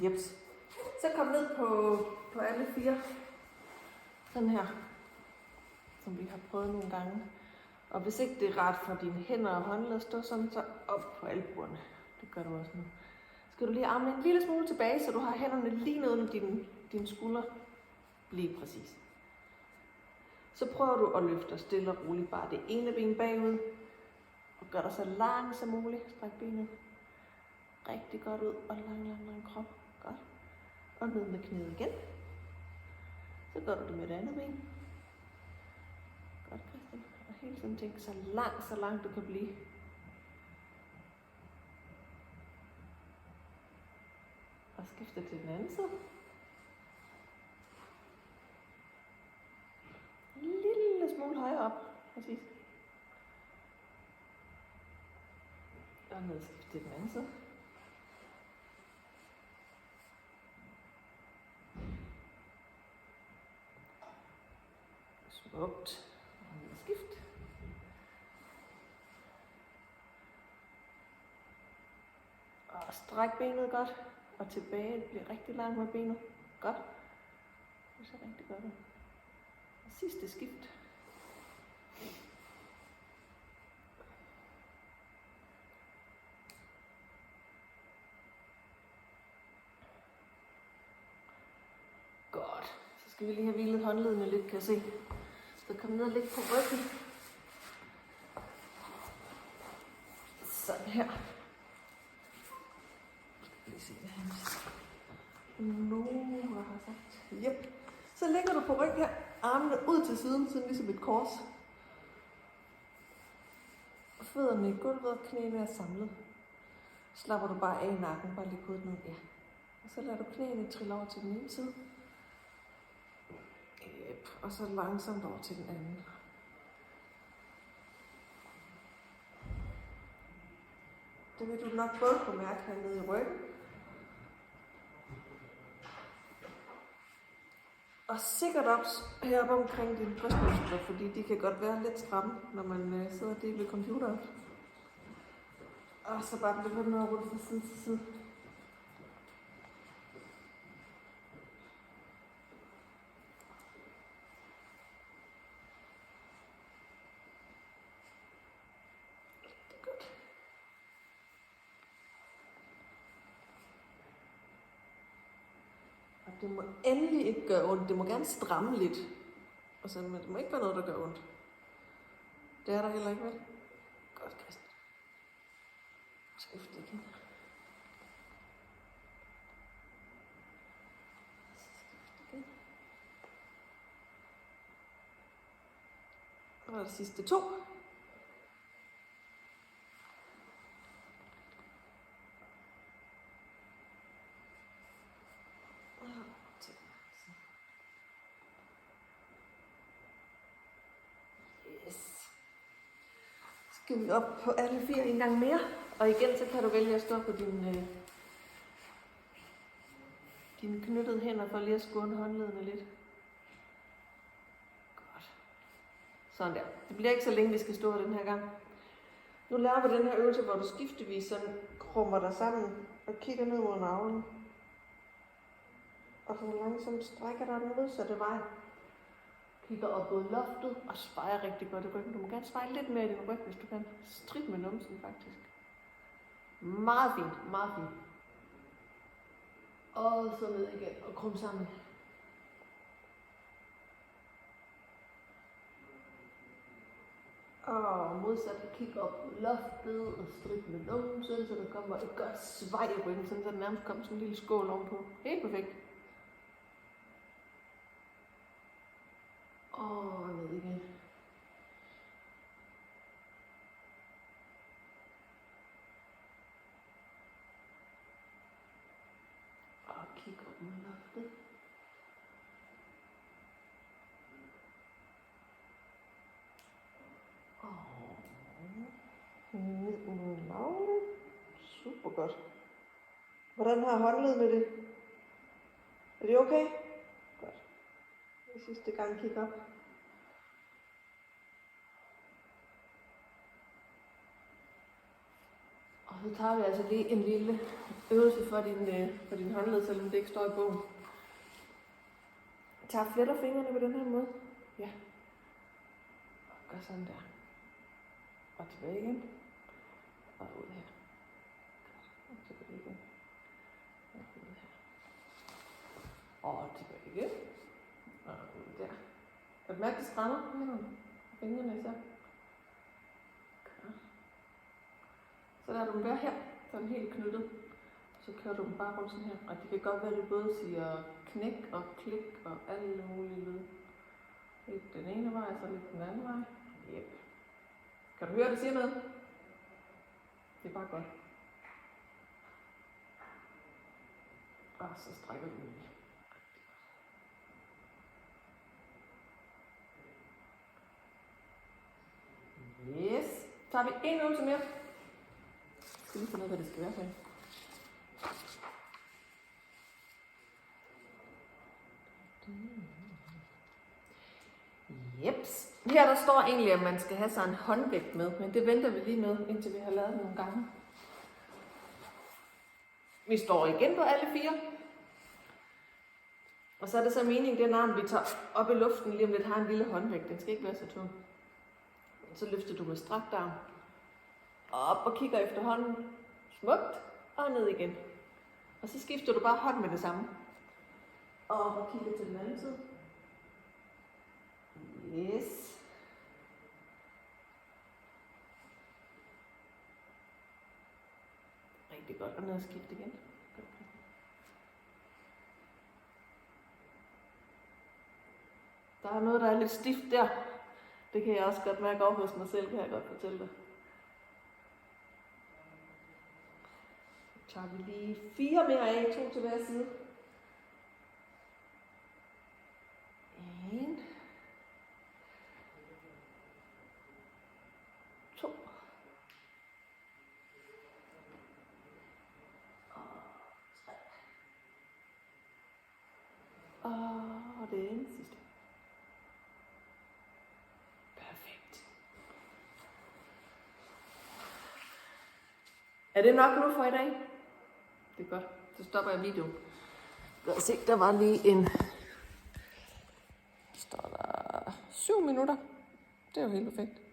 Jeps. Så kom ned på alle 4. Sådan her. Som vi har prøvet nogle gange. Og hvis ikke det er rart for dine hænder og håndled at stå sådan, så op på albuerne. Det gør du også nu. Skal du lige arme en lille smule tilbage, så du har hænderne lige ned under dine skuldre. Lige præcis. Så prøver du at løfte stille og roligt bare det ene ben bagud. Og gør dig så lang som muligt. Stræk benet rigtig godt ud og lang krop. Godt. Og ned med knæet igen. Så gør du det med det andet ben. Godt, Christian. Og hele tiden tænk så langt du kan blive. Og skifte til den anden side. En lille smule højere op. Præcis. Og ned skifte til den anden side. Smukt. Og ned skift. Og stræk benet godt. Og tilbage. Det bliver rigtig langt med benet. Godt. Det ser rigtig godt ud. Og sidste skift. Godt. Så skal vi lige have hvilet håndledene lidt, kan jeg se. Så kom ned og læg på ryggen. Sådan her. Lige se det her. Nu har jeg sagt. Yep. Så lægger du på ryggen her. Armene ud til siden, sådan ligesom et kors. Fødderne i gulvet og knæene er samlet. Slapper du bare af i nakken, bare lige hovedet ned. Ja. Og så lader du knæene trille over til den ene side. Yep. Og så langsomt over til den anden. Det vil du nok både kunne mærke hernede i ryggen. Og sikkert også heroppe omkring dine brystmuskler, fordi de kan godt være lidt stramme, når man sidder der ved computeren. Og så bare blive ved med at rulle fra side til side. Godt. Og det må endelig ikke gøre ondt. Det må gerne stramme lidt. Og så, men det må ikke være noget, der gør ondt. Det er der heller ikke, vel? Godt, Christian. Skift igen. Skift igen. Og de sidste 2. Yes. Skal vi op på alle 4 en gang mere. Og igen, så kan du vælge at stå på dine knyttede hænder for lige at skåne håndledene lidt. Godt. Sådan der. Det bliver ikke så længe, vi skal stå den her gang. Nu laver vi den her øvelse, hvor du skiftevis sådan krummer dig sammen og kigger ned mod navlen. Og så langsomt strækker dig den modsatte vej. Kigger op mod loftet og spejer rigtig godt i ryggen. Du må gerne speje lidt mere i din ryg, hvis du kan. Strid med numsen faktisk. Meget fint, meget fint. Og så ned igen og krum sammen. Og modsat kig op mod loftet og strid med numsen, så der kommer et godt svej i ryggen, så der nærmest kommer sådan en lille skål ovenpå. Helt perfekt. Og ned igen. Og kig op mod loftet. Og ned mod navlen. Super godt. Hvordan har håndledene det? Er det okay? Godt. Sidste gang kig op. Og Så tager vi altså lige en lille øvelse for din håndled, selvom det ikke står i bogen. Tag fletter fingrene på den her måde. Ja. Og gør sådan der. Og tilbage igen. Og ud her. Og tilbage igen. Og ud her. Og tilbage igen. Og ud der. Kan du mærke, det strammer på hænderne? Fingrene især. Så lader du dem være her, så er den helt knyttet. Så kører du dem bare rundt sådan her. Og det kan godt være, at du både siger knæk og klik og alle mulige lyde. Lidt den ene vej, så lidt den anden vej. Yep. Kan du høre, det siger noget? Det er bare godt. Og så strækker du lige. Yes. Så har vi en øvelse mere. Jeg skal lige finde ud af, hvad det skal være for. Jeps. Her der står egentlig, at man skal have sig en håndvægt med, men det venter vi lige med, indtil vi har lavet det nogle gange. Vi står igen på alle 4. Og så er det så meningen, den arm, vi tager op i luften lige om lidt, har en lille håndvægt. Den skal ikke være så tung. Så løfter du med strakt arm. Op og kigger efter hånden. Smukt. Og ned igen. Og så skifter du bare hånden med det samme. Og kigger til den anden side. Yes. Rigtig godt. Og ned og skifte igen. Der er noget, der er lidt stift der. Det kan jeg også godt mærke over hos mig selv, kan jeg godt fortælle dig. Så tager vi lige 4 mere af, 2 til hver side. 1. 2. Og 3. Og den sidste. Perfekt. Er det nok nu for i dag? Det er godt. Så stopper jeg videoen. Lad os se, der var lige en... Står der 7 minutter. Det er jo helt perfekt.